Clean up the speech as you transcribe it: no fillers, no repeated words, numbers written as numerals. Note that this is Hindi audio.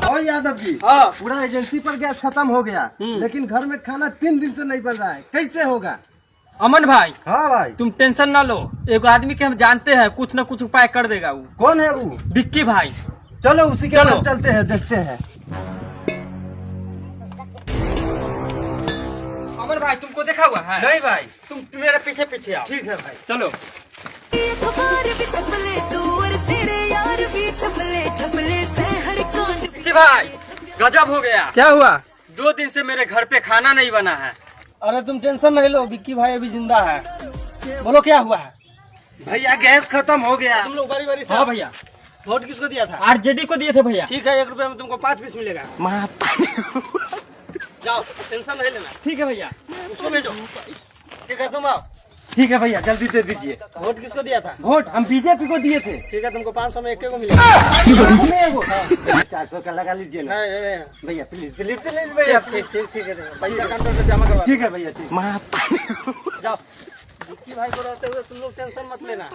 और यादव जी, हाँ। पूरा एजेंसी पर गैस खत्म हो गया, लेकिन घर में खाना 3 दिन से नहीं बन रहा है, कैसे होगा? अमन भाई, हाँ भाई। तुम टेंशन ना लो, एक आदमी के हम जानते हैं, कुछ न कुछ उपाय कर देगा वो। कौन है वो? विक्की भाई। चलो उसी के पास चलते हैं, देखते हैं। अमन भाई, तुमको देखा हुआ है? नहीं भाई। तुम मेरे पीछे पीछे आओ। ठीक है भाई, चलो। विक्की भाई, गजब हो गया। क्या हुआ? 2 दिन से मेरे घर पे खाना नहीं बना है। अरे तुम टेंशन नहीं लो, विक्की भाई अभी जिंदा है। बोलो क्या हुआ है? भैया गैस खत्म हो गया। तुम लोग बारी बारी से। हाँ भैया। वोट किसको दिया था? आरजेडी को दिए थे भैया। ठीक है, 1 रुपए में तुमको 5 पीस मिलेगा। जाओ, टेंशन नहीं लेना। ठीक है भैया। उसको भेजो। ठीक है, तुम आओ। ठीक है भैया, जल्दी दे दीजिए। वोट किसको दिया था? वोट हम बीजेपी को दिए थे। ठीक है, तुमको 500 में 1 को मिलेगा। 400 का लगा लीजिए ना। नहीं, नहीं, भैया प्लीज प्लीज प्लीज भैया। ठीक है, पैसा काउंटर पे जमा करवा। ठीक है भैया, ठीक। जाओ, विक्की भाई को रहते हुए तुम लोग टेंशन मत लेना।